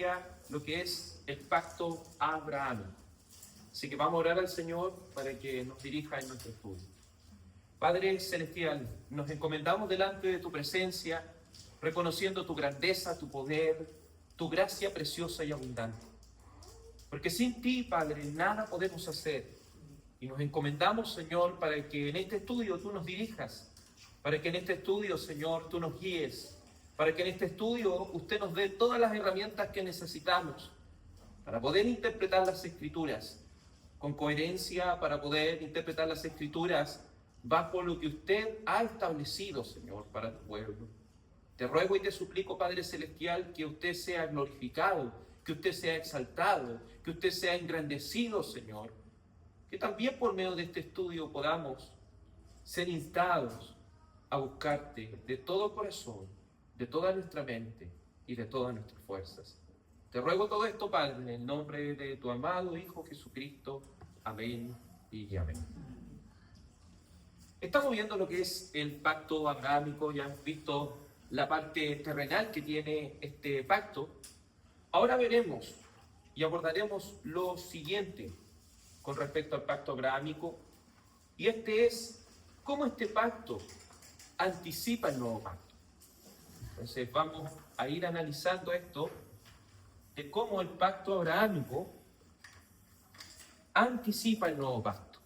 día lo que es el pacto abrahámico. Así que vamos a orar al Señor para que nos dirija en nuestro estudio. Padre Celestial, nos encomendamos delante de tu presencia, reconociendo tu grandeza, tu poder, tu gracia preciosa y abundante. Porque sin ti, Padre, nada podemos hacer. Y nos encomendamos, Señor, para que en este estudio tú nos dirijas, para que en este estudio, Señor, tú nos guíes, para que en este estudio usted nos dé todas las herramientas que necesitamos para poder interpretar las Escrituras con coherencia, para poder interpretar las Escrituras bajo lo que usted ha establecido, Señor, para tu pueblo. Te ruego y te suplico, Padre Celestial, que usted sea glorificado, que usted sea exaltado, que usted sea engrandecido, Señor. Que también por medio de este estudio podamos ser instados a buscarte de todo corazón, de toda nuestra mente y de todas nuestras fuerzas. Te ruego todo esto, Padre, en el nombre de tu amado Hijo Jesucristo. Amén y amén. Estamos viendo lo que es el pacto abrahámico, ya hemos visto la parte terrenal que tiene este pacto. Ahora veremos y abordaremos lo siguiente con respecto al pacto abrahámico, y este es cómo este pacto anticipa el nuevo pacto. Entonces vamos a ir analizando esto de cómo el pacto abrahámico anticipa el nuevo pacto.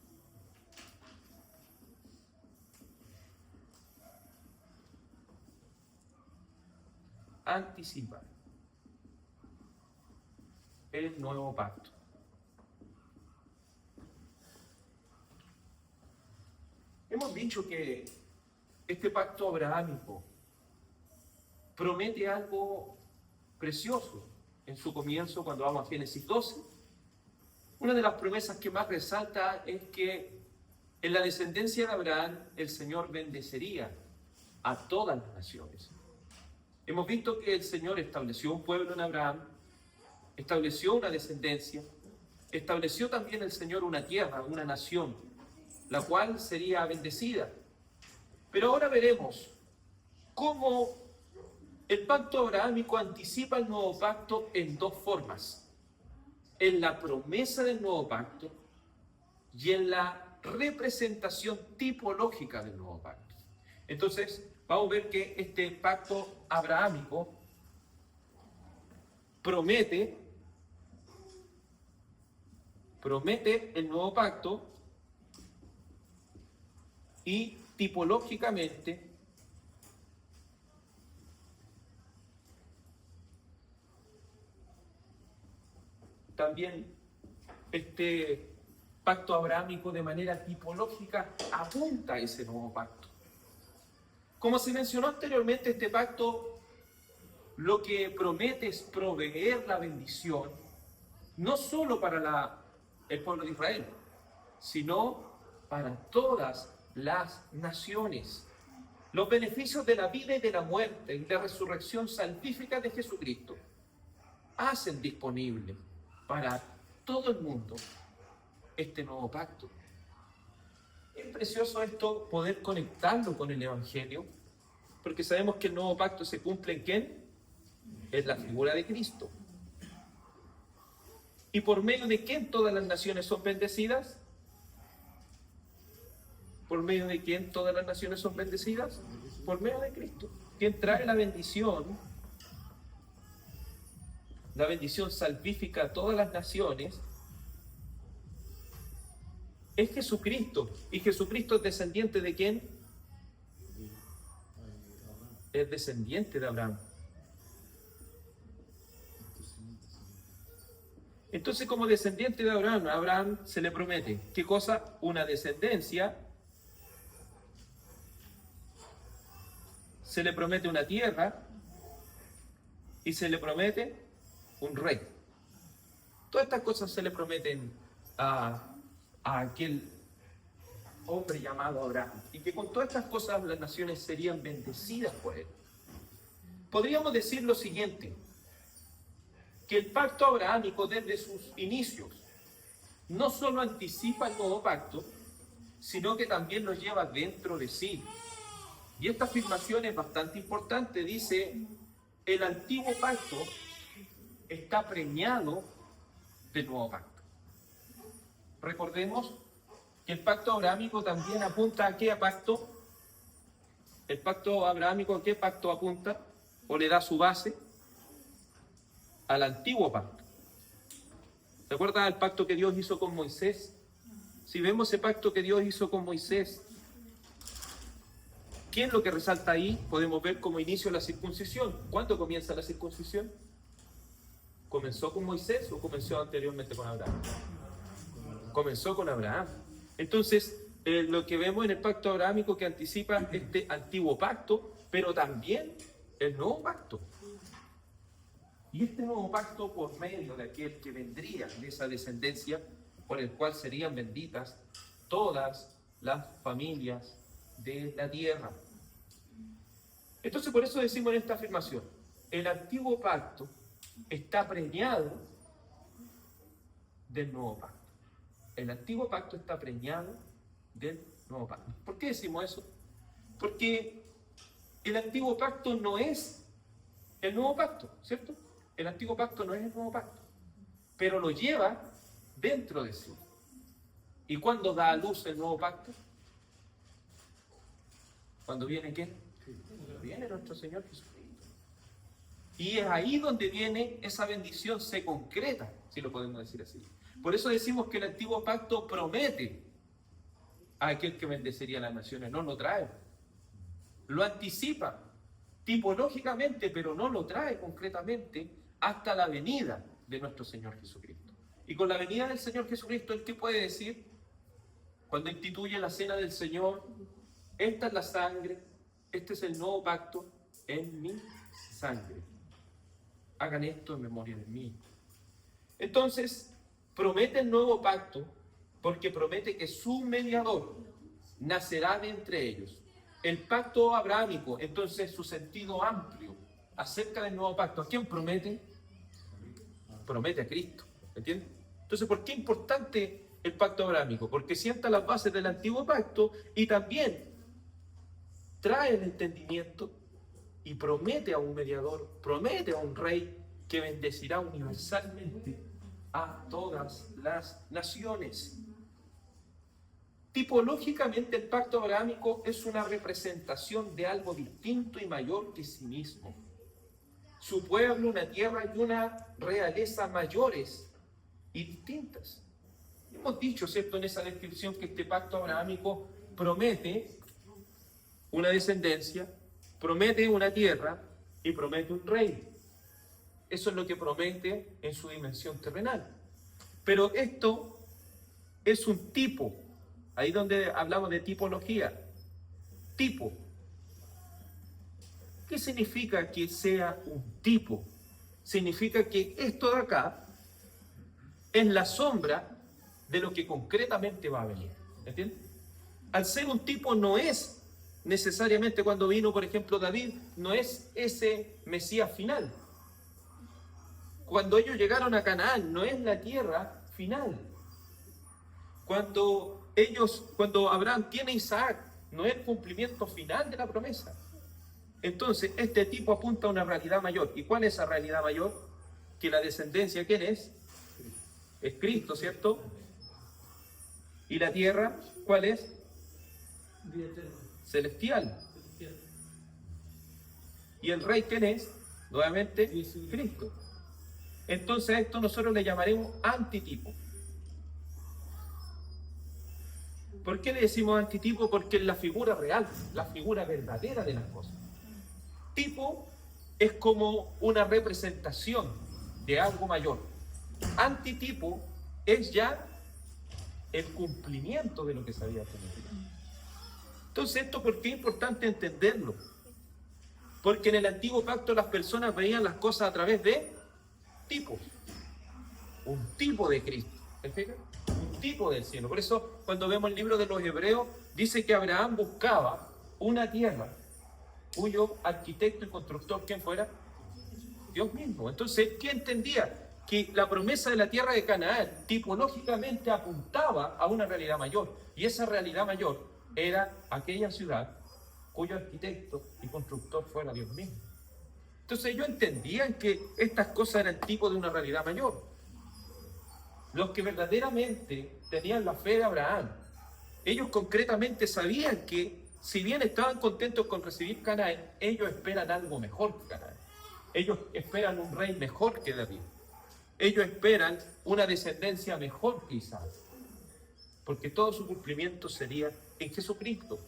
Anticipa el nuevo pacto. Hemos dicho que este pacto abrahámico promete algo precioso en su comienzo cuando vamos a Génesis 12. Una de las promesas que más resalta es que en la descendencia de Abraham el Señor bendecería a todas las naciones. Hemos visto que el Señor estableció un pueblo en Abraham, estableció una descendencia, estableció también el Señor una tierra, una nación, la cual sería bendecida. Pero ahora veremos cómo el pacto abrahámico anticipa el nuevo pacto en dos formas: en la promesa del nuevo pacto y en la representación tipológica del nuevo pacto. Entonces, vamos a ver que este pacto abrahámico promete el nuevo pacto y tipológicamente también este pacto abrahámico de manera tipológica apunta a ese nuevo pacto. Como se mencionó anteriormente, este pacto lo que promete es proveer la bendición no solo para el pueblo de Israel, sino para todas las naciones. Los beneficios de la vida y de la muerte y de resurrección salvífica de Jesucristo hacen disponible para todo el mundo este nuevo pacto. Es precioso esto, poder conectarlo con el Evangelio, porque sabemos que el nuevo pacto se cumple ¿en quién? En la figura de Cristo. ¿Y por medio de quién todas las naciones son bendecidas? ¿Por medio de quién todas las naciones son bendecidas? Por medio de Cristo. Quien trae la bendición salvífica a todas las naciones, es Jesucristo. ¿Y Jesucristo es descendiente de quién? Es descendiente de Abraham. Entonces, como descendiente de Abraham, a Abraham se le promete, ¿qué cosa? Una descendencia, se le promete una tierra y se le promete un rey. Todas estas cosas se le prometen a aquel hombre llamado Abraham, y que con todas estas cosas las naciones serían bendecidas por él. Podríamos decir lo siguiente: que el pacto abrahámico desde sus inicios no solo anticipa el nuevo pacto, sino que también lo lleva dentro de sí. Y esta afirmación es bastante importante. Dice: el antiguo pacto está preñado del nuevo pacto. Recordemos que el pacto abrahámico también apunta a qué pacto. El pacto abrahámico a qué pacto apunta o le da su base al antiguo pacto. ¿Se acuerdan del pacto que Dios hizo con Moisés? Si vemos ese pacto que Dios hizo con Moisés, ¿qué es lo que resalta ahí? Podemos ver como inicio la circuncisión. ¿Cuándo comienza la circuncisión? ¿Comenzó con Moisés o comenzó anteriormente con Abraham? Comenzó con Abraham. Entonces, lo que vemos en el pacto abrahámico que anticipa este antiguo pacto, pero también el nuevo pacto. Y este nuevo pacto por medio de aquel que vendría de esa descendencia, por el cual serían benditas todas las familias de la tierra. Entonces, por eso decimos en esta afirmación, el antiguo pacto está preñado del nuevo pacto. El antiguo pacto está preñado del nuevo pacto. ¿Por qué decimos eso? Porque el antiguo pacto no es el nuevo pacto, ¿cierto? El antiguo pacto no es el nuevo pacto, pero lo lleva dentro de sí. ¿Y cuándo da a luz el nuevo pacto? ¿Cuándo viene qué? Viene nuestro Señor Jesucristo. Y es ahí donde viene esa bendición, se concreta, si lo podemos decir así. Por eso decimos que el antiguo pacto promete a aquel que bendecería a las naciones, no lo trae. Lo anticipa tipológicamente, pero no lo trae concretamente hasta la venida de nuestro Señor Jesucristo. Y con la venida del Señor Jesucristo, ¿el qué puede decir? Cuando instituye la cena del Señor, esta es la sangre, este es el nuevo pacto en mi sangre. Hagan esto en memoria de mí. Entonces, promete el nuevo pacto porque promete que su mediador nacerá de entre ellos. El pacto abrahámico, entonces, su sentido amplio acerca del nuevo pacto, ¿a quién promete? Promete a Cristo, ¿entiendes? Entonces, ¿por qué es importante el pacto abrahámico? Porque sienta las bases del antiguo pacto y también trae el entendimiento y promete a un mediador, promete a un rey que bendecirá universalmente a todas las naciones. Tipológicamente, el pacto abrahámico es una representación de algo distinto y mayor que sí mismo. Su pueblo, una tierra y una realeza mayores y distintas. Hemos dicho, ¿cierto?, en esa descripción que este pacto abrahámico promete una descendencia, promete una tierra y promete un rey. Eso es lo que promete en su dimensión terrenal. Pero esto es un tipo. Ahí donde hablamos de tipología. Tipo. ¿Qué significa que sea un tipo? Significa que esto de acá es la sombra de lo que concretamente va a venir. ¿Entiendes? Al ser un tipo no es necesariamente cuando vino, por ejemplo, David, no es ese Mesías final. Cuando ellos llegaron a Canaán, no es la tierra final. Cuando Abraham tiene a Isaac, no es el cumplimiento final de la promesa. Entonces, este tipo apunta a una realidad mayor. ¿Y cuál es esa realidad mayor? Que la descendencia, ¿quién es? Es Cristo, ¿cierto? ¿Y la tierra, cuál es? Celestial. ¿Y el rey quién es? Nuevamente, Cristo. Entonces a esto nosotros le llamaremos antitipo. ¿Por qué le decimos antitipo? Porque es la figura real, la figura verdadera de las cosas. Tipo es como una representación de algo mayor. Antitipo es ya el cumplimiento de lo que se había prometido. Entonces, ¿esto por qué es importante entenderlo? Porque en el antiguo pacto las personas veían las cosas a través de tipos. Un tipo de Cristo. ¿Me fijas? Un tipo del cielo. Por eso, cuando vemos el libro de los Hebreos, dice que Abraham buscaba una tierra cuyo arquitecto y constructor, ¿quién fuera? Dios mismo. Entonces, ¿qué entendía? Que la promesa de la tierra de Canaán tipológicamente apuntaba a una realidad mayor. Y esa realidad mayor era aquella ciudad cuyo arquitecto y constructor fuera Dios mismo. Entonces ellos entendían que estas cosas eran tipo de una realidad mayor. Los que verdaderamente tenían la fe de Abraham, ellos concretamente sabían que si bien estaban contentos con recibir Canaán, ellos esperan algo mejor que Canaán. Ellos esperan un rey mejor que David. Ellos esperan una descendencia mejor que Isaac. Porque todo su cumplimiento sería en Jesucristo.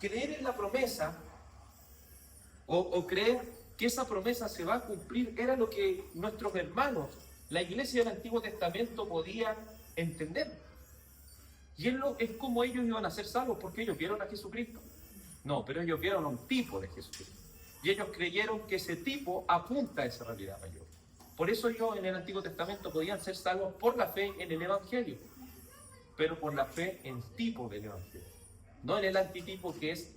Creer en la promesa o creer que esa promesa se va a cumplir era lo que nuestros hermanos, la iglesia del Antiguo Testamento, podía entender. Y es como ellos iban a ser salvos, porque ellos vieron a Jesucristo. No, pero ellos vieron a un tipo de Jesucristo. Y ellos creyeron que ese tipo apunta a esa realidad mayor. Por eso ellos en el Antiguo Testamento podían ser salvos por la fe en el Evangelio, pero por la fe en el tipo del Evangelio, no en el antitipo, que es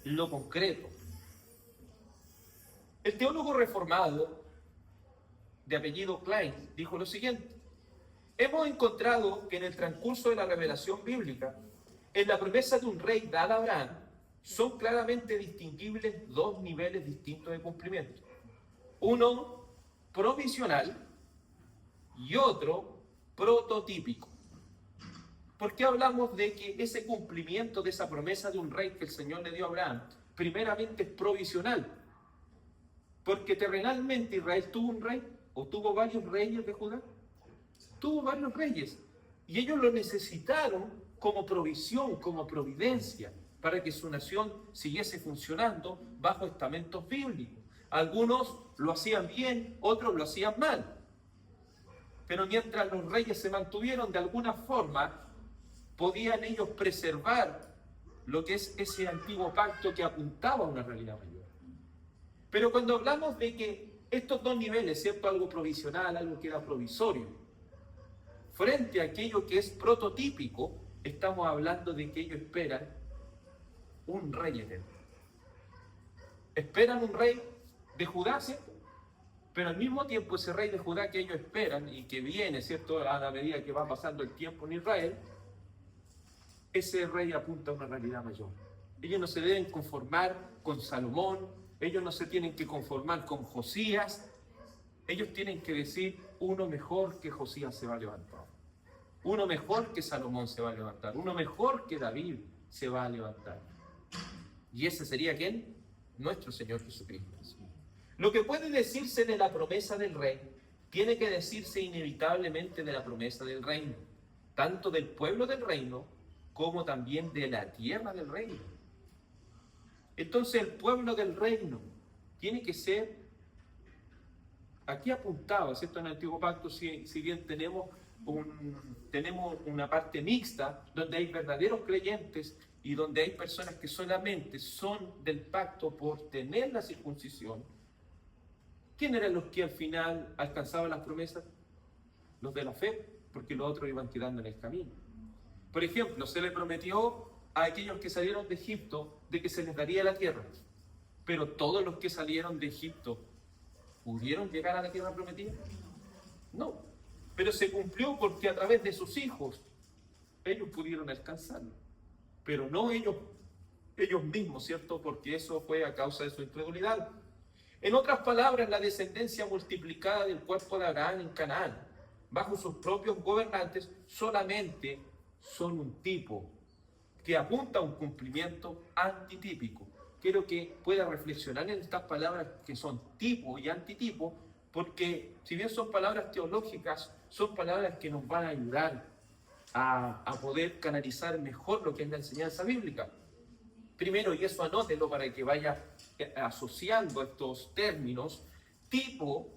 lo concreto. El teólogo reformado de apellido Klein dijo lo siguiente: hemos encontrado que en el transcurso de la revelación bíblica, en la promesa de un rey dada a Abraham, son claramente distinguibles dos niveles distintos de cumplimiento. Uno provisional y otro prototípico. ¿Por qué hablamos de que ese cumplimiento de esa promesa de un rey que el Señor le dio a Abraham, primeramente es provisional? Porque terrenalmente Israel tuvo un rey, o tuvo varios reyes de Judá. Tuvo varios reyes, y ellos lo necesitaron como provisión, como providencia, para que su nación siguiese funcionando bajo estamentos bíblicos. Algunos lo hacían bien, otros lo hacían mal. Pero mientras los reyes se mantuvieron, de alguna forma, podían ellos preservar lo que es ese antiguo pacto que apuntaba a una realidad mayor. Pero cuando hablamos de que estos dos niveles, ¿cierto? Algo provisional, algo que era provisorio, frente a aquello que es prototípico, estamos hablando de que ellos esperan un rey eterno. Esperan un rey de Judá, ¿cierto? Pero al mismo tiempo ese rey de Judá que ellos esperan y que viene, ¿cierto?, a la medida que va pasando el tiempo en Israel, ese rey apunta a una realidad mayor. Ellos no se deben conformar con Salomón, ellos no se tienen que conformar con Josías, ellos tienen que decir: uno mejor que Josías se va a levantar, uno mejor que Salomón se va a levantar, uno mejor que David se va a levantar. ¿Y ese sería quién? Nuestro Señor Jesucristo. Lo que puede decirse de la promesa del rey, tiene que decirse inevitablemente de la promesa del reino, tanto del pueblo del reino, como también de la tierra del reino. Entonces el pueblo del reino tiene que ser, aquí apuntado, ¿cierto? En el Antiguo Pacto, si bien tenemos una parte mixta, donde hay verdaderos creyentes y donde hay personas que solamente son del pacto por tener la circuncisión. ¿Quién eran los que al final alcanzaban las promesas? Los de la fe, porque los otros iban quedando en el camino. Por ejemplo, se le prometió a aquellos que salieron de Egipto de que se les daría la tierra, pero todos los que salieron de Egipto ¿pudieron llegar a la tierra prometida? No, pero se cumplió porque a través de sus hijos ellos pudieron alcanzarlo, pero no ellos mismos, ¿cierto? Porque eso fue a causa de su incredulidad. En otras palabras, la descendencia multiplicada del cuerpo de Abraham en Canaán, bajo sus propios gobernantes, solamente son un tipo que apunta a un cumplimiento antitípico. Quiero que pueda reflexionar en estas palabras que son tipo y antitipo, porque si bien son palabras teológicas, son palabras que nos van a ayudar a poder canalizar mejor lo que es la enseñanza bíblica. Primero, y eso anótelo para que vaya asociando estos términos, tipo.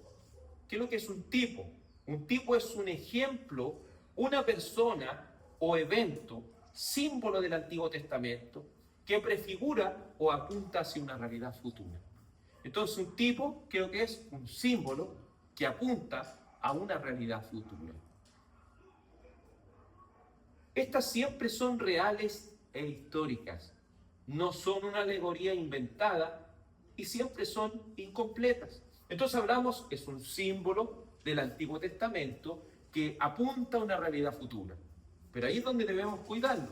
¿Qué es lo que es un tipo? Un tipo es un ejemplo, una persona o evento, símbolo del Antiguo Testamento, que prefigura o apunta hacia una realidad futura. Entonces, un tipo creo que es un símbolo que apunta a una realidad futura. Estas siempre son reales e históricas, no son una alegoría inventada y siempre son incompletas. Entonces hablamos, es un símbolo del Antiguo Testamento que apunta a una realidad futura. Pero ahí es donde debemos cuidarnos.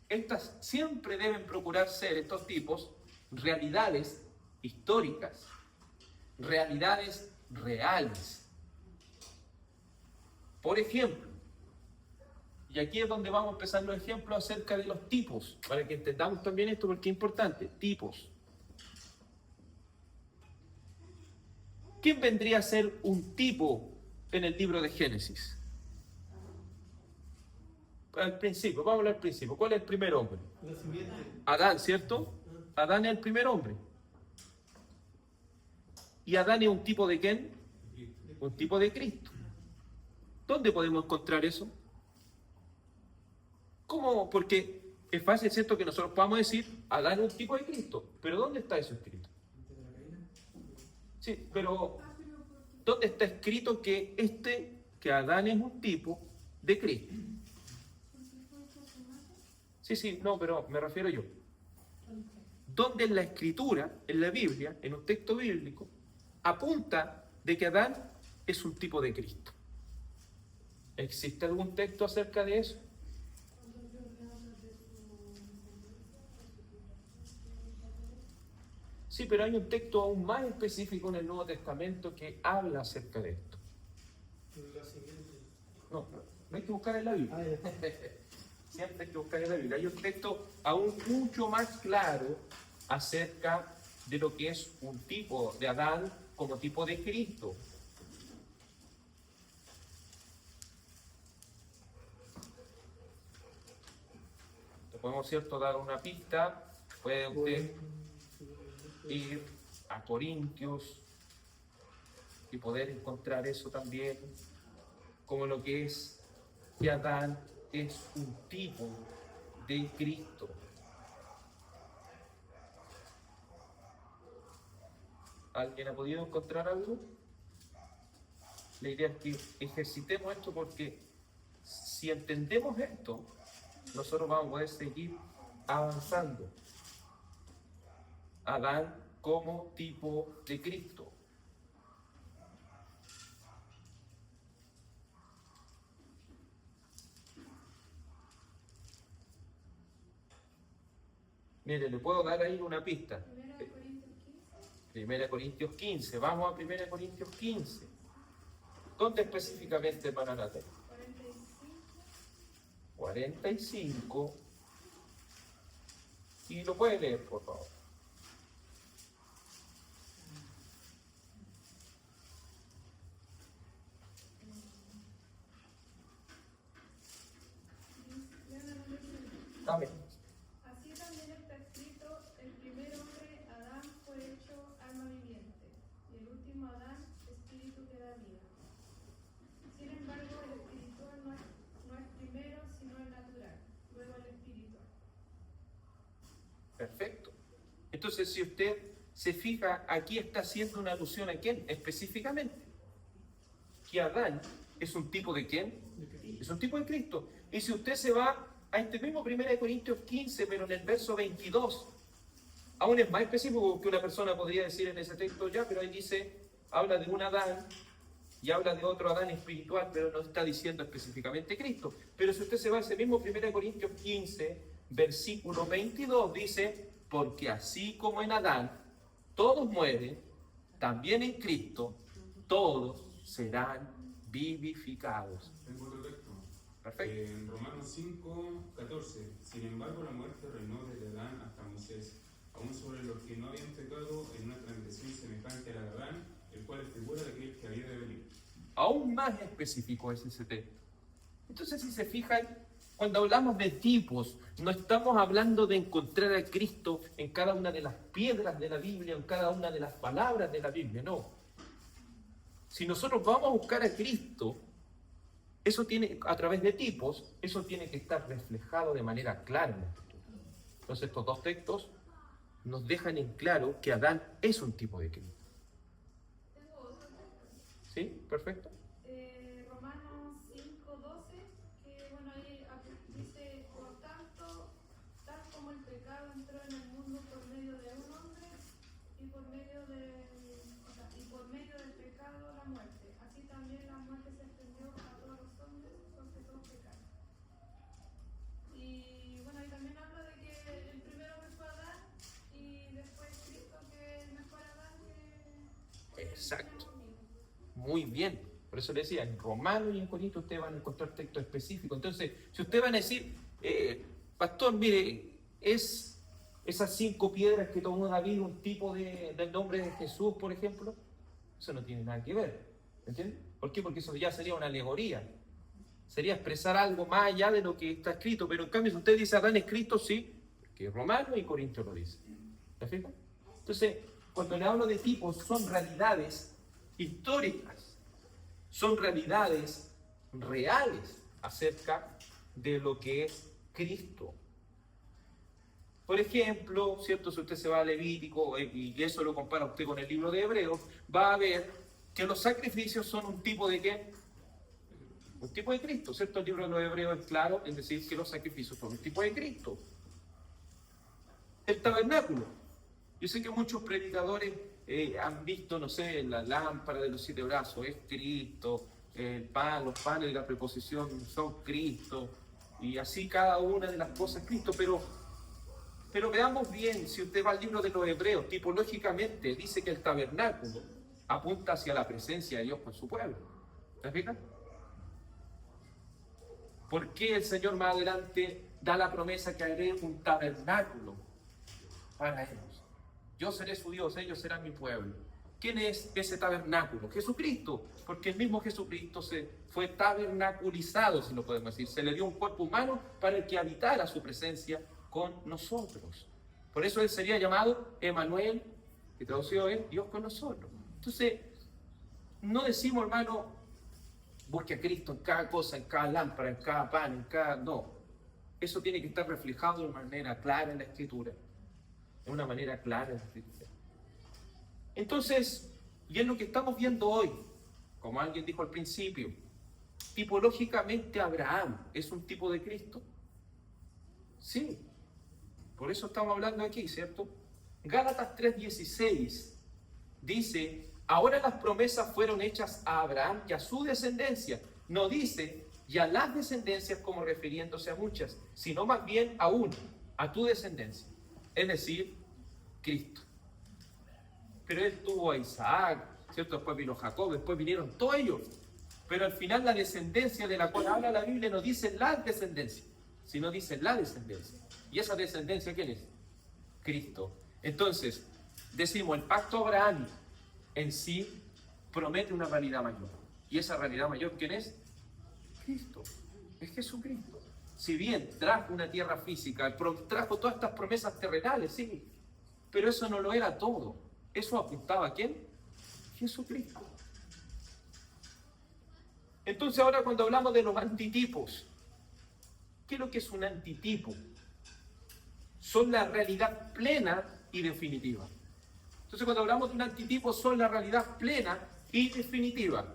Estas siempre deben procurar ser, estos tipos, realidades históricas, realidades reales. Por ejemplo, y aquí es donde vamos a empezar los ejemplos acerca de los tipos, para que entendamos también esto porque es importante, tipos. ¿Quién vendría a ser un tipo en el libro de Génesis? Al principio, vamos al principio. ¿Cuál es el primer hombre? Adán, ¿cierto? Adán es el primer hombre. ¿Y Adán es un tipo de quién? Un tipo de Cristo. ¿Dónde podemos encontrar eso? ¿Cómo? Porque es fácil, ¿cierto?, que nosotros podamos decir, Adán es un tipo de Cristo. ¿Pero dónde está eso escrito? Sí, pero ¿dónde está escrito que Adán es un tipo de Cristo? Sí, no, pero me refiero yo. ¿Dónde en la Escritura, en la Biblia, en un texto bíblico, apunta de que Adán es un tipo de Cristo? ¿Existe algún texto acerca de eso? Sí, pero hay un texto aún más específico en el Nuevo Testamento que habla acerca de esto. No hay que buscar en la Biblia. Siempre hay que buscar en la Biblia. Hay un texto aún mucho más claro acerca de lo que es un tipo de Adán como tipo de Cristo. Te podemos, ¿cierto?, dar una pista. Puede usted ir a Corintios y poder encontrar eso también, como lo que es que Adán es un tipo de Cristo. ¿Alguien ha podido encontrar algo? La idea es que ejercitemos esto porque si entendemos esto, nosotros vamos a poder seguir avanzando. Adán como tipo de Cristo. Mire, le puedo dar ahí una pista. 1 Corintios 15. Vamos a 1 Corintios 15. ¿Dónde específicamente para la tele? 45. Y lo puede leer, por favor. Amén. Así también está escrito, el primer hombre, Adán, fue hecho alma viviente, y el último Adán, espíritu que da vida. Sin embargo, el espiritual no es primero, sino el natural, luego el espiritual. Perfecto. Entonces, si usted se fija, aquí está haciendo una alusión a quién específicamente. Que Adán es un tipo de quién? Es un tipo de Cristo. Y si usted se va a este mismo 1 Corintios 15, pero en el verso 22, aún es más específico que una persona podría decir en ese texto ya, pero ahí dice, habla de un Adán y habla de otro Adán espiritual, pero no está diciendo específicamente Cristo. Pero si usted se va a ese mismo 1 Corintios 15, versículo 22, dice, porque así como en Adán todos mueren, también en Cristo todos serán vivificados. Tengo otro texto. Perfecto. En Romanos 5:14. Sin embargo, la muerte reinó desde Adán hasta Moisés, aún sobre los que no habían pecado en una transgresión semejante a la de Adán, el cual es figura de aquel que había de venir. Aún más específico es ese texto. Entonces, si se fijan, cuando hablamos de tipos, no estamos hablando de encontrar a Cristo en cada una de las piedras de la Biblia, en cada una de las palabras de la Biblia, no. Si nosotros vamos a buscar a Cristo, eso tiene, a través de tipos, eso tiene que estar reflejado de manera clara en la Escritura. Entonces, estos dos textos nos dejan en claro que Adán es un tipo de Cristo. Tengo otro texto. ¿Sí? Perfecto. Romanos 5:12, que bueno, ahí dice, por tanto, tal como el pecado entró en el mundo por medio de un hombre, y por medio del pecado la muerte, así también la muerte se extendió a todos los hombres, porque todos pecaron. Y bueno, ahí también habla de que el primero que fue Adán, y después Cristo, que es el mejor Exacto. Muy bien. Por eso le decía, en Romanos y en Corintios ustedes van a encontrar textos específicos. Entonces, si ustedes van a decir, pastor, mire, es esas 5 piedras que tomó David un tipo del nombre de Jesús, por ejemplo, eso no tiene nada que ver. ¿Entienden? ¿Por qué? Porque eso ya sería una alegoría. Sería expresar algo más allá de lo que está escrito. Pero en cambio, si usted dice Adán es Cristo, sí, que Romanos y Corintios lo dicen. ¿Te fijas? Entonces, cuando le hablo de tipos, son realidades históricas, son realidades reales acerca de lo que es Cristo. Por ejemplo, ¿cierto? Si usted se va a Levítico y eso lo compara usted con el libro de Hebreos, va a ver que los sacrificios son un tipo de ¿qué? Un tipo de Cristo, ¿cierto? El libro de los Hebreos es claro en decir que los sacrificios son un tipo de Cristo. El tabernáculo. Yo sé que muchos predicadores han visto, no sé, la lámpara de los 7 brazos, es Cristo, los panes de la preposición son Cristo, y así cada una de las cosas Cristo, pero veamos bien, si usted va al libro de los Hebreos, tipológicamente dice que el tabernáculo apunta hacia la presencia de Dios con su pueblo. ¿Te fijas? ¿Por qué el Señor más adelante da la promesa que haré un tabernáculo para ellos? Yo seré su Dios, ellos serán mi pueblo. ¿Quién es ese tabernáculo? Jesucristo, porque el mismo Jesucristo se fue tabernaculizado, si lo podemos decir. Se le dio un cuerpo humano para que habitara su presencia con nosotros. Por eso él sería llamado Emmanuel, que traducido es Dios con nosotros. Entonces, no decimos, hermano, busque a Cristo en cada cosa, en cada lámpara, en cada pan, en cada... No. Eso tiene que estar reflejado de una manera clara en la Escritura. De una manera clara en la Escritura. Entonces, y es lo que estamos viendo hoy, como alguien dijo al principio, tipológicamente Abraham es un tipo de Cristo. Sí. Por eso estamos hablando aquí, ¿cierto? Gálatas 3:16 dice, ahora las promesas fueron hechas a Abraham y a su descendencia. No dice, y a las descendencias como refiriéndose a muchas, sino más bien a una, a tu descendencia. Es decir, Cristo. Pero él tuvo a Isaac, ¿cierto? Después vino Jacob, después vinieron todos ellos. Pero al final la descendencia de la cual habla la Biblia no dice la descendencia, sino dice la descendencia. ¿Y esa descendencia quién es? Cristo. Entonces, decimos, el pacto abrahámico en sí promete una realidad mayor. ¿Y esa realidad mayor quién es? Cristo. Es Jesucristo. Si bien trajo una tierra física, trajo todas estas promesas terrenales, sí, pero eso no lo era todo. Eso apuntaba a ¿quién? Jesucristo. Entonces ahora cuando hablamos de los antitipos, ¿qué es lo que es un antitipo? Son la realidad plena y definitiva. Entonces cuando hablamos de un antitipo son la realidad plena y definitiva.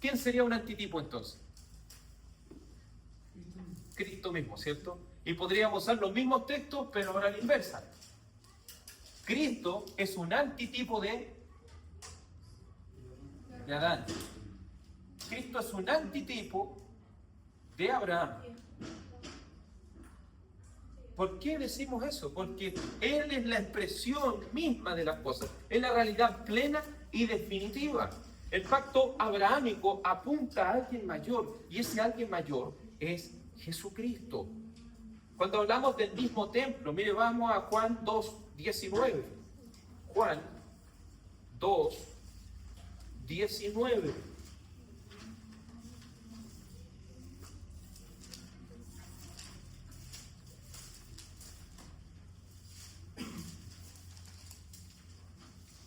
¿Quién sería un antitipo entonces? Cristo mismo, ¿cierto? Y podríamos usar los mismos textos, pero ahora a la inversa. Cristo es un antitipo de Adán. Cristo es un antitipo de Abraham. ¿Por qué decimos eso? Porque Él es la expresión misma de las cosas. Es la realidad plena y definitiva. El pacto abrahámico apunta a alguien mayor, y ese alguien mayor es Jesucristo. Cuando hablamos del mismo templo, mire, vamos a Juan 2:19. Juan 2:19.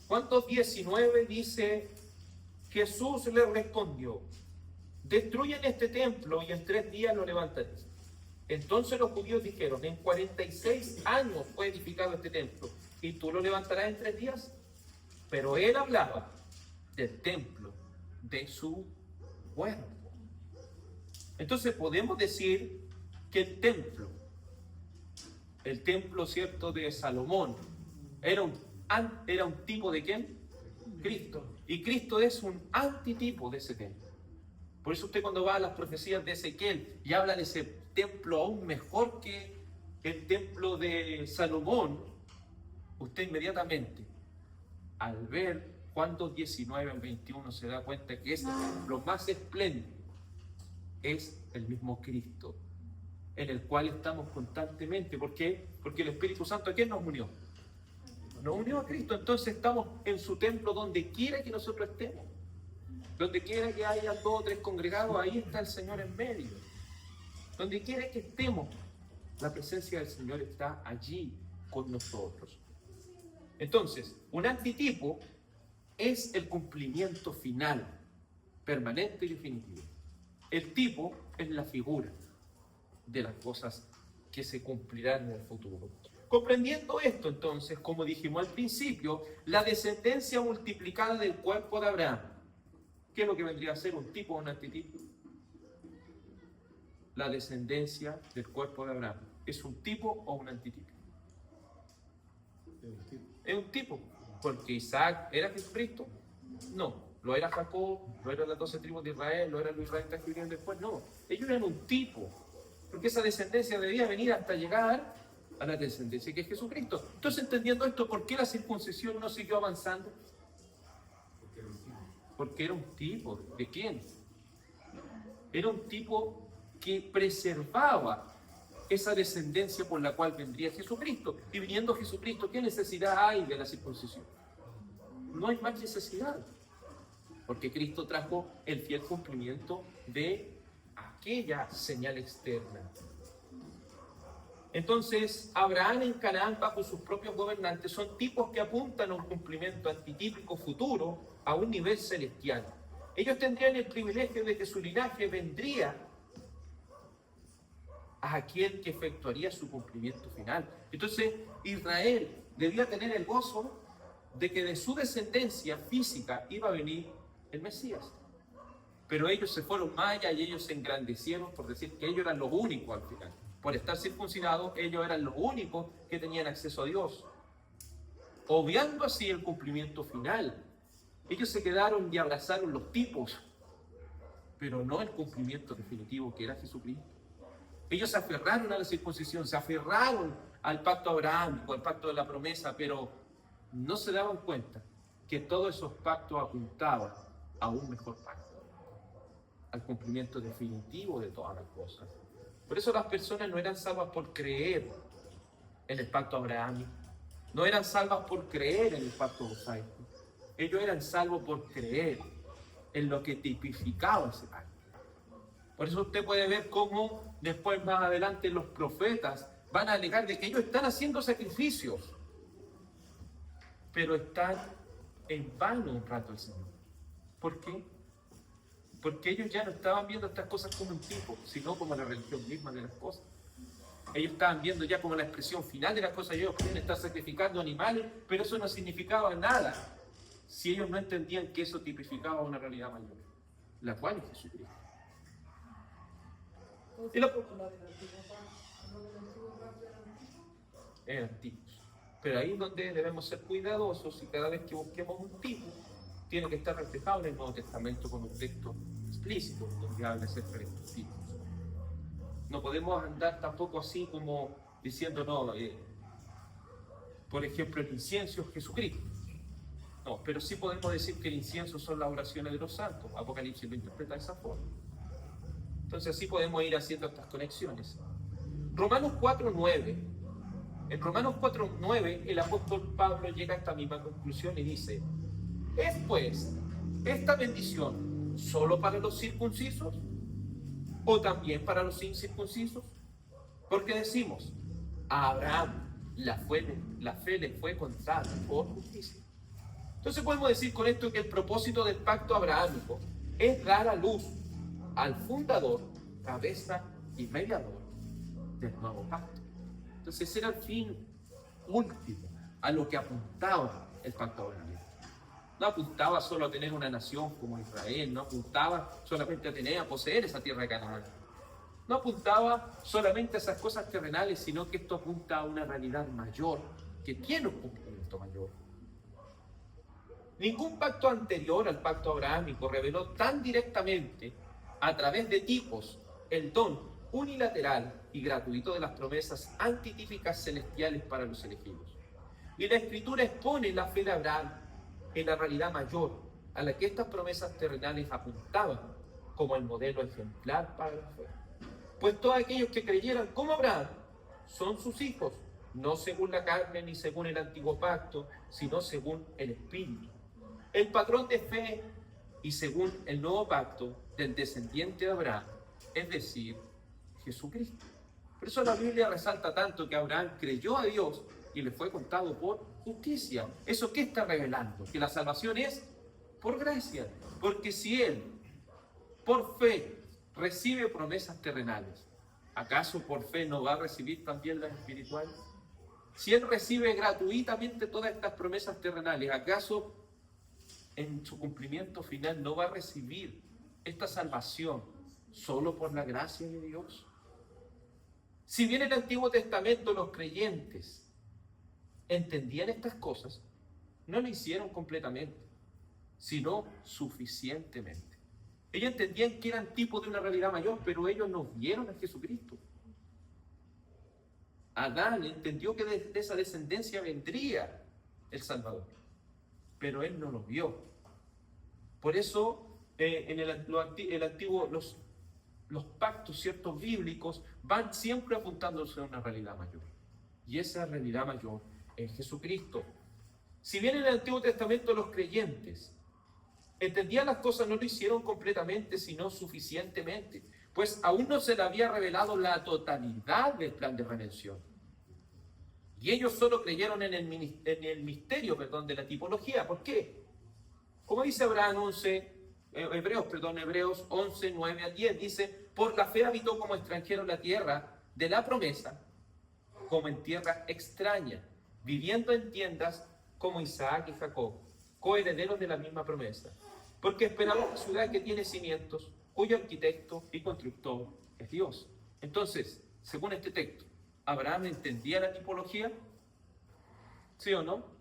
Juan 2:19 dice, Jesús le respondió, destruyan este templo y en 3 días lo levantaré. Entonces los judíos dijeron, en 46 años fue edificado este templo, ¿y tú lo levantarás en 3 días? Pero él hablaba del templo de su cuerpo. Entonces podemos decir que el templo, ¿cierto?, de Salomón, era un tipo de ¿quién? Cristo. Y Cristo es un antitipo de ese templo. Por eso usted cuando va a las profecías de Ezequiel y habla de ese templo aún mejor que el templo de Salomón, usted inmediatamente, al ver Juan 2:19 al 21 se da cuenta que ese ejemplo más espléndido es el mismo Cristo, en el cual estamos constantemente. ¿Por qué? Porque el Espíritu Santo, ¿a quién nos unió? Nos unió a Cristo. Entonces estamos en su templo donde quiera que nosotros estemos. Donde quiera que haya 2 o 3 congregados, ahí está el Señor en medio. Donde quiera que estemos, la presencia del Señor está allí con nosotros. Entonces, un antitipo es el cumplimiento final, permanente y definitivo. El tipo es la figura de las cosas que se cumplirán en el futuro. Comprendiendo esto, entonces, como dijimos al principio, la descendencia multiplicada del cuerpo de Abraham, ¿qué es lo que vendría a ser un tipo o un antitipo? La descendencia del cuerpo de Abraham, ¿es un tipo o un antitipo? Es un tipo, porque Isaac era Jesucristo. No, lo era Jacob, lo eran las 12 tribus de Israel, lo era los israelitas que vinieron después. No, ellos eran un tipo, porque esa descendencia debía venir hasta llegar a la descendencia que es Jesucristo. Entonces, entendiendo esto, ¿por qué la circuncisión no siguió avanzando? Porque era un tipo. ¿De quién? Era un tipo que preservaba esa descendencia por la cual vendría Jesucristo. Y viniendo Jesucristo, ¿qué necesidad hay de la circuncisión? No hay más necesidad, porque Cristo trajo el fiel cumplimiento de aquella señal externa. Entonces, Abraham en Canaán bajo sus propios gobernantes son tipos que apuntan a un cumplimiento antitípico futuro a un nivel celestial. Ellos tendrían el privilegio de que su linaje vendría a aquel que efectuaría su cumplimiento final. Entonces, Israel debía tener el gozo de que de su descendencia física iba a venir el Mesías. Pero ellos se fueron más allá y ellos se engrandecieron por decir que ellos eran los únicos al final. Por estar circuncidados, ellos eran los únicos que tenían acceso a Dios, obviando así el cumplimiento final. Ellos se quedaron y abrazaron los tipos, pero no el cumplimiento definitivo que era Jesucristo. Ellos se aferraron a la circuncisión, se aferraron al pacto abrahámico, al pacto de la promesa, pero no se daban cuenta que todos esos pactos apuntaban a un mejor pacto, al cumplimiento definitivo de todas las cosas. Por eso las personas no eran salvas por creer en el pacto abrahámico, no eran salvas por creer en el pacto mosaico. Ellos eran salvos por creer en lo que tipificaba ese pacto. Por eso usted puede ver cómo después, más adelante, los profetas van a alegar de que ellos están haciendo sacrificios, pero están en vano un rato al Señor. ¿Por qué? Porque ellos ya no estaban viendo estas cosas como un tipo, sino como la religión misma de las cosas. Ellos estaban viendo ya como la expresión final de las cosas. Ellos podían estar sacrificando animales, pero eso no significaba nada si ellos no entendían que eso tipificaba una realidad mayor, la cual es Jesucristo. Eran tipos. Pero ahí es donde debemos ser cuidadosos, y cada vez que busquemos un tipo, tiene que estar reflejado en el Nuevo Testamento con un texto explícito donde habla acerca de estos tipos. No podemos andar tampoco así como diciendo, no, por ejemplo, el incienso es Jesucristo. No, pero sí podemos decir que el incienso son las oraciones de los santos. Apocalipsis lo interpreta de esa forma. Entonces así podemos ir haciendo estas conexiones. Romanos 4:9. En Romanos 4:9 el apóstol Pablo llega a esta misma conclusión y dice: ¿es pues esta bendición solo para los circuncisos o también para los incircuncisos? Porque decimos, a Abraham la fe le fue contada por justicia. Entonces podemos decir con esto que el propósito del pacto abrahámico es dar a luz al fundador, cabeza y mediador del nuevo pacto. Entonces ese era el fin último a lo que apuntaba el pacto abrahámico. No apuntaba solo a tener una nación como Israel, no apuntaba solamente a poseer esa tierra de Canaán. No apuntaba solamente a esas cosas terrenales, sino que esto apunta a una realidad mayor, que tiene un cumplimiento mayor. Ningún pacto anterior al pacto abrahámico reveló tan directamente, a través de tipos, el don unilateral y gratuito de las promesas antitípicas celestiales para los elegidos. Y la Escritura expone la fe de Abraham en la realidad mayor a la que estas promesas terrenales apuntaban como el modelo ejemplar para la fe. Pues todos aquellos que creyeran como Abraham son sus hijos, no según la carne ni según el antiguo pacto, sino según el Espíritu. El patrón de fe y según el nuevo pacto del descendiente de Abraham, es decir, Jesucristo. Por eso la Biblia resalta tanto que Abraham creyó a Dios y le fue contado por justicia. ¿Eso qué está revelando? Que la salvación es por gracia. Porque si él, por fe, recibe promesas terrenales, ¿acaso por fe no va a recibir también las espirituales? Si él recibe gratuitamente todas estas promesas terrenales, ¿acaso en su cumplimiento final no va a recibir esta salvación solo por la gracia de Dios? Si bien en el Antiguo Testamento los creyentes entendían estas cosas, no lo hicieron completamente, sino suficientemente. Ellos entendían que eran tipos de una realidad mayor, pero ellos no vieron a Jesucristo. Adán entendió que de esa descendencia vendría el Salvador, pero él no lo vio. Por eso los pactos ciertos bíblicos van siempre apuntándose a una realidad mayor. Y esa realidad mayor es Jesucristo. Si bien en el Antiguo Testamento los creyentes entendían las cosas, no lo hicieron completamente, sino suficientemente, pues aún no se le había revelado la totalidad del plan de redención. Y ellos solo creyeron en el misterio de la tipología. ¿Por qué? Como dice Hebreos 11, 9 a 10, dice: por la fe habitó como extranjero en la tierra de la promesa, como en tierra extraña, viviendo en tiendas como Isaac y Jacob, coherederos de la misma promesa. Porque esperamos una ciudad que tiene cimientos, cuyo arquitecto y constructor es Dios. Entonces, según este texto, ¿Abraham entendía la tipología? ¿Sí o no?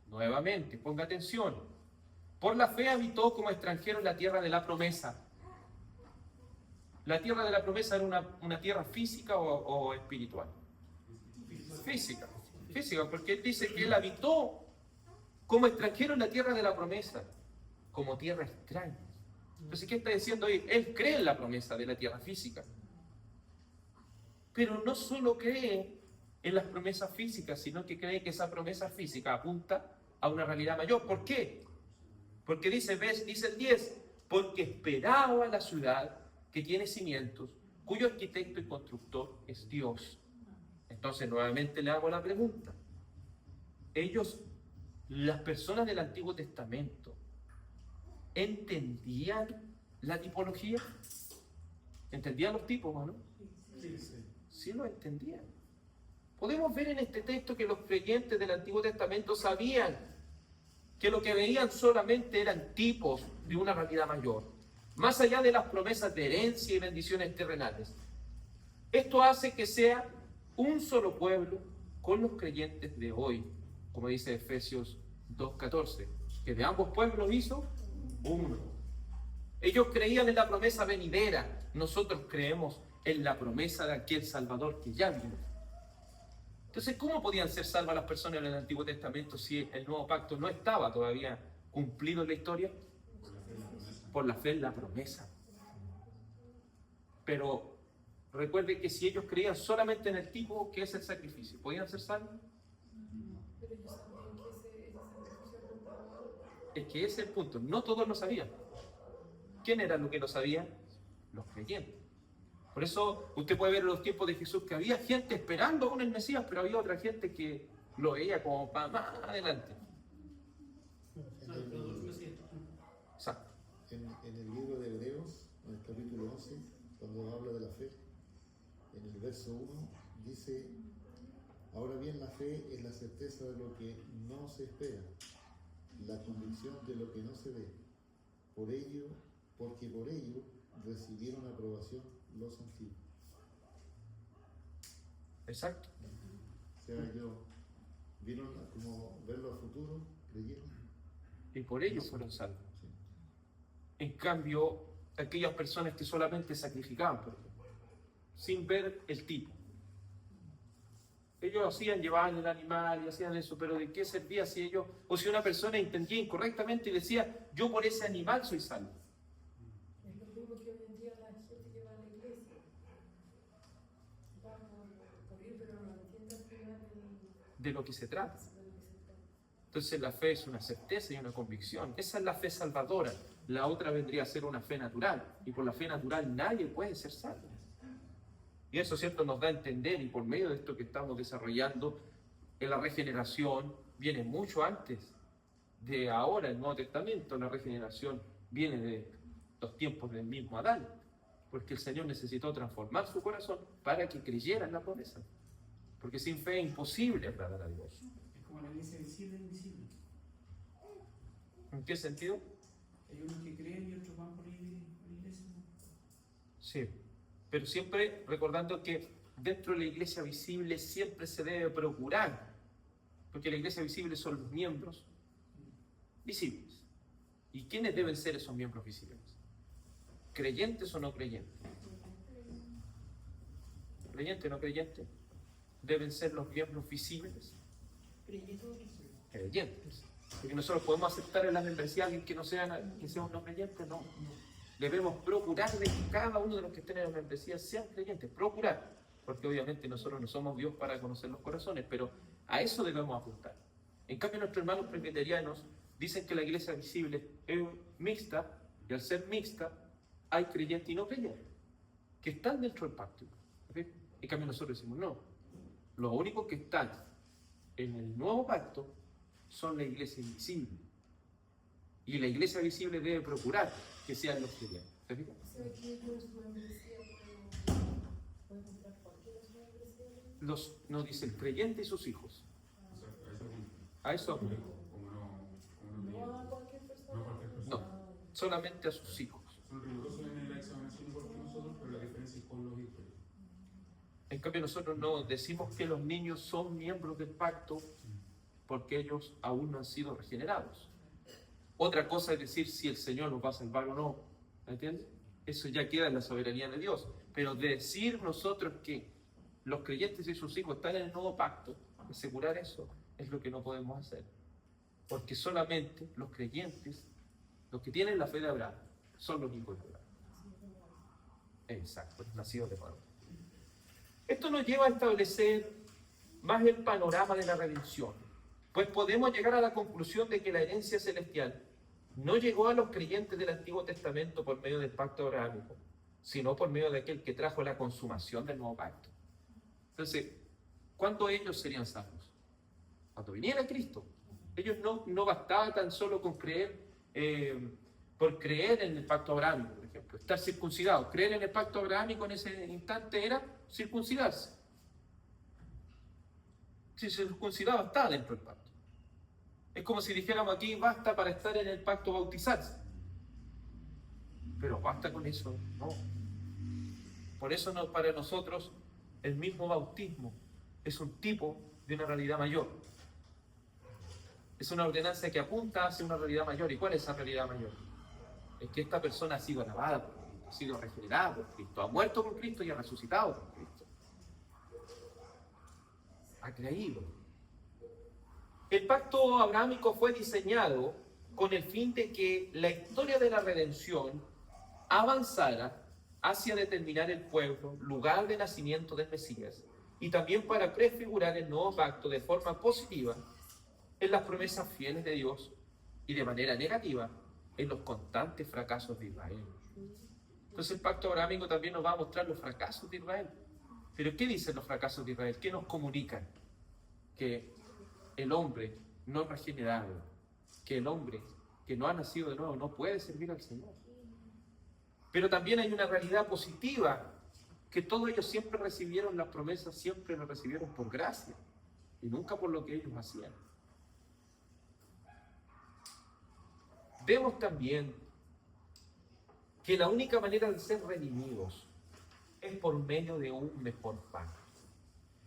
Nuevamente, ponga atención. Por la fe habitó como extranjero en la tierra de la promesa. ¿La tierra de la promesa era una tierra física o espiritual? Física. Física, porque él dice que él habitó como extranjero en la tierra de la promesa, como tierra extraña. Entonces, ¿qué está diciendo ahí? Él cree en la promesa de la tierra física. Pero no solo cree en las promesas físicas, sino que cree que esa promesa física apunta a una realidad mayor. ¿Por qué? Porque dice el 10, porque esperaba la ciudad que tiene cimientos, cuyo arquitecto y constructor es Dios. Entonces, nuevamente le hago la pregunta. Las personas del Antiguo Testamento, ¿entendían la tipología? ¿Entendían los tipos o no? Sí lo entendían. Podemos ver en este texto que los creyentes del Antiguo Testamento sabían que lo que veían solamente eran tipos de una realidad mayor, más allá de las promesas de herencia y bendiciones terrenales. Esto hace que sea un solo pueblo con los creyentes de hoy, como dice Efesios 2:14, que de ambos pueblos hizo uno. Ellos creían en la promesa venidera, nosotros creemos en la promesa de aquel Salvador que ya vino. Entonces, ¿cómo podían ser salvas las personas en el Antiguo Testamento si el nuevo pacto no estaba todavía cumplido en la historia? Por la fe en la promesa. Pero recuerde que si ellos creían solamente en el tipo que es el sacrificio, ¿podían ser salvos? Pero ellos sabían que ese sacrificio apuntaba. Es que ese es el punto. No todos lo sabían. ¿Quién era lo que lo sabían? Los creyentes. Por eso usted puede ver en los tiempos de Jesús que había gente esperando con el Mesías, pero había otra gente que lo veía como para más adelante. Exacto. En el libro de Hebreos, en el capítulo 11, cuando habla de la fe, en el verso 1 dice: ahora bien, la fe es la certeza de lo que no se espera, la convicción de lo que no se ve. Porque por ello recibieron aprobación los antiguos. Exacto. O sea, ellos vieron como verlo a futuro, creyeron. Y por ello fueron salvos. Sí. En cambio, aquellas personas que solamente sacrificaban, por ejemplo, sin ver el tipo, Ellos hacían, llevaban el animal y hacían eso, pero ¿de qué servía si ellos, o si una persona entendía incorrectamente y decía, yo por ese animal soy salvo? Es lo mismo que hoy en día la gente que va a la iglesia. Va por ir, pero no entiende al final De lo que se trata. de lo que se trata. Entonces la fe es una certeza y una convicción. Esa es la fe salvadora. La otra vendría a ser una fe natural. Y por la fe natural nadie puede ser salvo. Y eso, ¿cierto?, nos da a entender, y por medio de esto que estamos desarrollando, en la regeneración viene mucho antes de ahora, el Nuevo Testamento. La regeneración viene de los tiempos del mismo Adán, porque el Señor necesitó transformar su corazón para que creyera en la promesa. Porque sin fe es imposible agradar a Dios. Es como la iglesia visible e invisible. ¿En qué sentido? Hay unos que creen y otros van por ir a la iglesia. Sí, pero siempre recordando que dentro de la iglesia visible siempre se debe procurar, porque la iglesia visible son los miembros visibles. ¿Y quiénes deben ser esos miembros visibles? ¿Creyentes o no creyentes? ¿Creyentes o no creyentes? Deben ser los miembros visibles. Creyentes. Porque nosotros podemos aceptar en la membresía a alguien que no sea un no creyente, no. Debemos procurar de que cada uno de los que estén en la membresía sean creyentes. Procurar. Porque obviamente nosotros no somos Dios para conocer los corazones, pero a eso debemos apuntar. En cambio, nuestros hermanos presbiterianos dicen que la iglesia visible es mixta, y al ser mixta, hay creyentes y no creyentes, que están dentro del pacto. ¿Okay? En cambio, nosotros decimos no. Los únicos que están en el nuevo pacto son la iglesia invisible. Y la iglesia visible debe procurar que sean los creyentes. ¿Te fijas? O sea, que con su membresía pueden entrar cualquiera de su membresía. No dice el creyente y sus hijos. A eso apunta. No a cualquier persona. No, solamente a sus hijos. Son rigurosos en la examinación igual que nosotros, pero la diferencia es con los hijos. En cambio, nosotros no decimos que los niños son miembros del pacto porque ellos aún no han sido regenerados. Otra cosa es decir si el Señor los va a salvar o no. ¿Me entiendes? Eso ya queda en la soberanía de Dios. Pero decir nosotros que los creyentes y sus hijos están en el nuevo pacto, asegurar eso, es lo que no podemos hacer. Porque solamente los creyentes, los que tienen la fe de Abraham, son los hijos de Abraham. Exacto, nacidos de nuevo. Esto nos lleva a establecer más el panorama de la redención, pues podemos llegar a la conclusión de que la herencia celestial no llegó a los creyentes del Antiguo Testamento por medio del pacto abrahámico, sino por medio de aquel que trajo la consumación del nuevo pacto. Entonces, ¿cuándo ellos serían salvos? Cuando viniera Cristo. Ellos no bastaba tan solo con creer, por creer en el pacto abrahámico, por ejemplo, estar circuncidados. Creer en el pacto abrahámico en ese instante era circuncidarse. Si se circuncidaba, estaba dentro del pacto. Es como si dijéramos aquí, basta para estar en el pacto bautizarse. Pero basta con eso, no. Por eso para nosotros el mismo bautismo es un tipo de una realidad mayor. Es una ordenanza que apunta hacia una realidad mayor. ¿Y cuál es esa realidad mayor? Es que esta persona ha sido lavada por Cristo, ha sido regenerada por Cristo, ha muerto por Cristo y ha resucitado por Cristo. Ha creído. El pacto abrahámico fue diseñado con el fin de que la historia de la redención avanzara hacia determinar el pueblo, lugar de nacimiento del Mesías, y también para prefigurar el nuevo pacto de forma positiva en las promesas fieles de Dios y de manera negativa en los constantes fracasos de Israel. Entonces el pacto abrahámico también nos va a mostrar los fracasos de Israel. Pero ¿qué dicen los fracasos de Israel? ¿Qué nos comunican? Que el hombre no regenerado, que el hombre que no ha nacido de nuevo no puede servir al Señor. Pero también hay una realidad positiva, que todos ellos siempre recibieron las promesas, siempre las recibieron por gracia y nunca por lo que ellos hacían. Vemos también que la única manera de ser redimidos es por medio de un mejor pacto.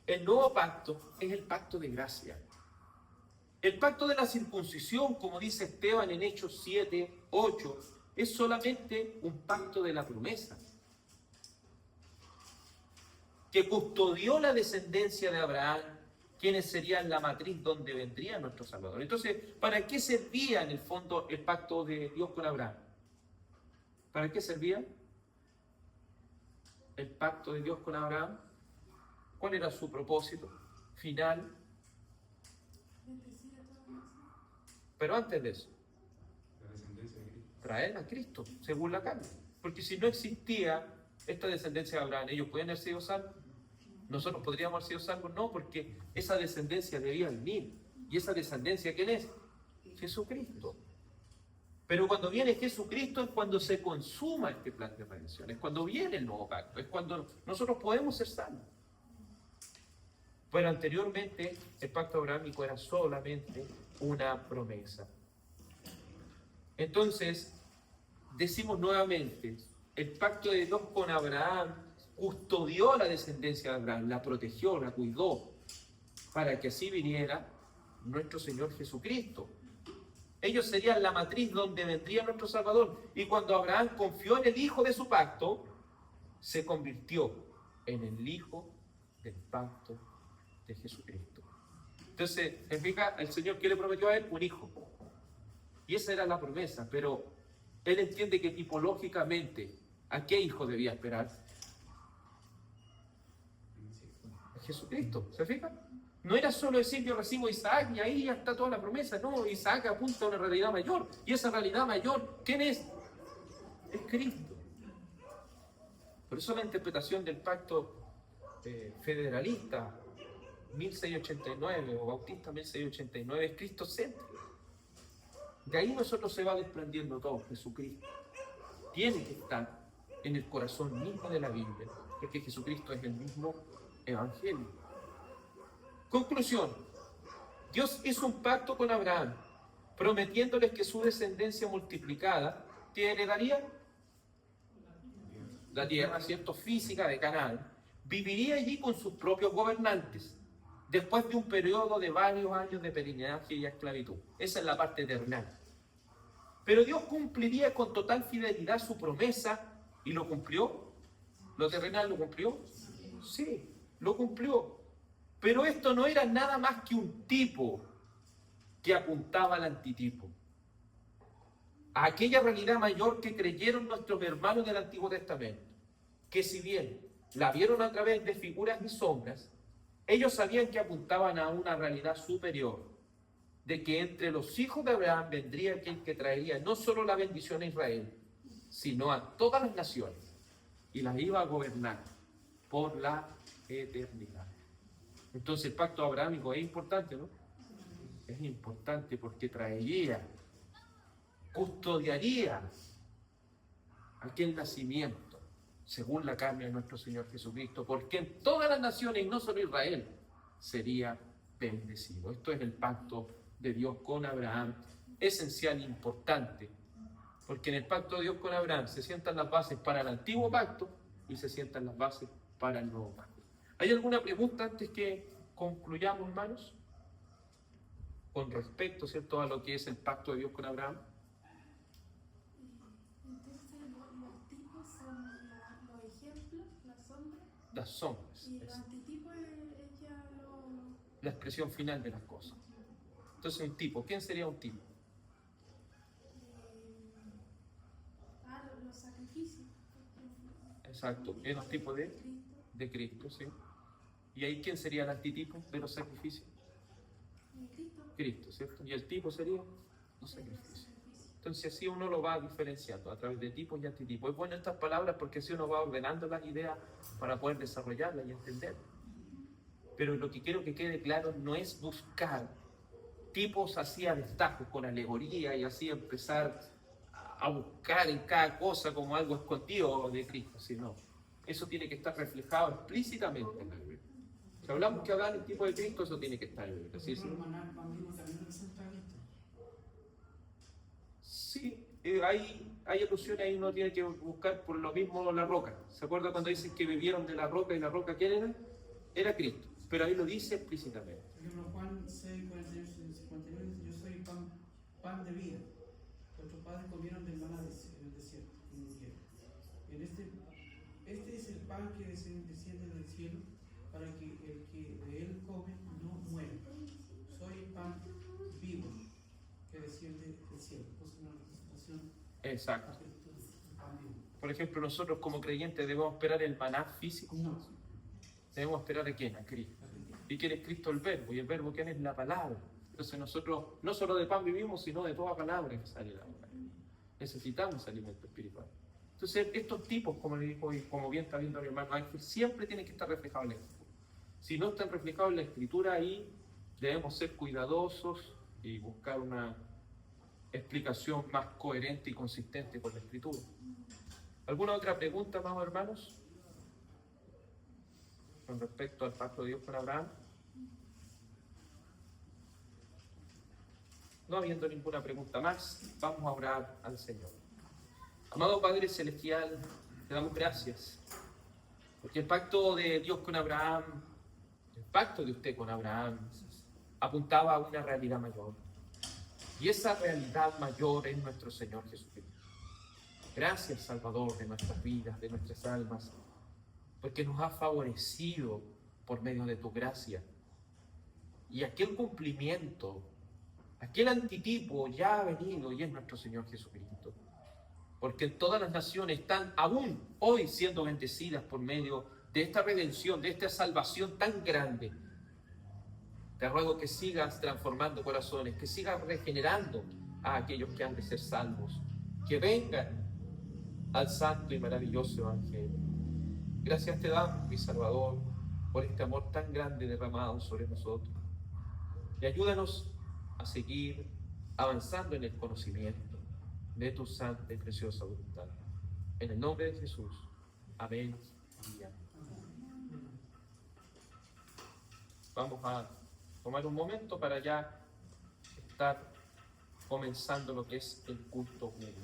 El nuevo pacto es el pacto de gracia. El pacto de la circuncisión, como dice Esteban en Hechos 7, 8, es solamente un pacto de la promesa, que custodió la descendencia de Abraham quienes serían la matriz donde vendría nuestro Salvador. Entonces, ¿para qué servía en el fondo el pacto de Dios con Abraham? ¿Para qué servía el pacto de Dios con Abraham? ¿Cuál era su propósito final? Pero antes de eso, La descendencia de Cristo. traer a Cristo, según la carne. Porque si no existía esta descendencia de Abraham, ¿ellos pueden haber sido salvos? ¿Nosotros podríamos haber sido salvos? No, porque esa descendencia debía venir. ¿Y esa descendencia quién es? Jesucristo. Pero cuando viene Jesucristo es cuando se consuma este plan de redención, es cuando viene el nuevo pacto, es cuando nosotros podemos ser salvos. Pero anteriormente el pacto abrahámico era solamente una promesa. Entonces, decimos nuevamente, el pacto de Dios con Abraham custodió la descendencia de Abraham, la protegió, la cuidó, para que así viniera nuestro Señor Jesucristo. Ellos serían la matriz donde vendría nuestro Salvador. Y cuando Abraham confió en el hijo de su pacto, se convirtió en el hijo del pacto de Jesucristo. Entonces, significa el Señor que le prometió a él un hijo. Y esa era la promesa, pero él entiende que tipológicamente, ¿a qué hijo debía esperar? A Jesucristo, ¿se fijan? No era solo decir yo recibo a Isaac y ahí ya está toda la promesa. No, Isaac apunta a una realidad mayor. Y esa realidad mayor, ¿quién es? Es Cristo. Por eso la interpretación del pacto federalista 1689 o bautista 1689 es cristocéntrico. De ahí nosotros se va desprendiendo todo. Jesucristo tiene que estar en el corazón mismo de la Biblia, porque Jesucristo es el mismo evangelio. Conclusión: Dios hizo un pacto con Abraham, prometiéndoles que su descendencia multiplicada te heredaría la tierra, ¿cierto?, física de Canaán, viviría allí con sus propios gobernantes, después de un periodo de varios años de peregrinaje y esclavitud. Esa es la parte terrenal. Pero Dios cumpliría con total fidelidad su promesa, y lo cumplió. ¿Lo terrenal lo cumplió? Sí, lo cumplió. Pero esto no era nada más que un tipo que apuntaba al antitipo, a aquella realidad mayor que creyeron nuestros hermanos del Antiguo Testamento, que si bien la vieron a través de figuras y sombras, ellos sabían que apuntaban a una realidad superior, de que entre los hijos de Abraham vendría aquel que traería no solo la bendición a Israel, sino a todas las naciones, y las iba a gobernar por la eternidad. Entonces el pacto abrahámico es importante, ¿no? Es importante porque traería, custodiaría aquel nacimiento según la carne de nuestro Señor Jesucristo, porque en todas las naciones, y no solo Israel, sería bendecido. Esto es el pacto de Dios con Abraham, esencial e importante, porque en el pacto de Dios con Abraham se sientan las bases para el antiguo pacto y se sientan las bases para el nuevo pacto. ¿Hay alguna pregunta antes que concluyamos, hermanos? Con respecto, ¿cierto?, a lo que es el pacto de Dios con Abraham. Entonces, los tipos son los ejemplos, las sombras, Las sombras, y el antitipo es ya la expresión final de las cosas. Entonces, un tipo, ¿quién sería un tipo? los sacrificios. Exacto, es un tipo de Cristo, ¿sí? ¿Y ahí quién sería el antitipo de los sacrificios? Cristo, ¿cierto? Y el tipo sería los sacrificios. Entonces así uno lo va diferenciando a través de tipos y antitipos. Es bueno estas palabras porque así uno va ordenando las ideas para poder desarrollarlas y entenderlas. Pero lo que quiero que quede claro no es buscar tipos así a destajo con alegoría y así empezar a buscar en cada cosa como algo escondido de Cristo, sino eso tiene que estar reflejado explícitamente en la Biblia. Si hablamos que hablar del tipo de Cristo, eso tiene que estar en la Biblia. ¿Sí? El maná bambino también representa a Cristo. Sí, hay alusiones ahí, uno tiene que buscar por lo mismo la roca. ¿Se acuerda cuando dicen que bebieron de la roca y la roca quién era? Era Cristo, pero ahí lo dice explícitamente. Por ejemplo, Juan 6, 41, 59 dice: yo soy pan de vida. Vuestros padres comieron del maná en el desierto y murieron. Este es el pan que desciende del cielo, para que el que de él come no muero. Soy pan vivo que desciende del cielo. Entonces, una representación Exacto. del pan vivo. Por ejemplo, nosotros como creyentes debemos esperar el maná físico. No, Debemos esperar a quién, a Cristo. ¿Y quién es Cristo? El Verbo. ¿Y el Verbo quién es? La palabra. Entonces nosotros no solo de pan vivimos, sino de toda palabra que sale de la boca. Necesitamos alimento espiritual. Entonces estos tipos, como le dijo y como bien está viendo mi hermano Ángel, siempre tienen que estar reflejados en la Escritura. Si no están reflejados en la Escritura, ahí debemos ser cuidadosos y buscar una explicación más coherente y consistente con la Escritura. ¿Alguna otra pregunta, amados hermanos? Con respecto al pacto de Dios con Abraham. No habiendo ninguna pregunta más, vamos a orar al Señor. Amado Padre Celestial, te damos gracias, porque el pacto de Dios con Abraham, el pacto de usted con Abraham, apuntaba a una realidad mayor. Y esa realidad mayor es nuestro Señor Jesucristo. Gracias, Salvador de nuestras vidas, de nuestras almas, porque nos has favorecido por medio de tu gracia. Y aquel cumplimiento, aquel antitipo ya ha venido y es nuestro Señor Jesucristo. Porque todas las naciones están aún hoy siendo bendecidas por medio de esta redención, de esta salvación tan grande. Te ruego que sigas transformando corazones, que sigas regenerando a aquellos que han de ser salvos, que vengan al santo y maravilloso Evangelio. Gracias te damos, mi Salvador, por este amor tan grande derramado sobre nosotros. Y ayúdanos a seguir avanzando en el conocimiento de tu santa y preciosa voluntad. En el nombre de Jesús. Amén y amén. Vamos a tomar un momento para ya estar comenzando lo que es el culto público.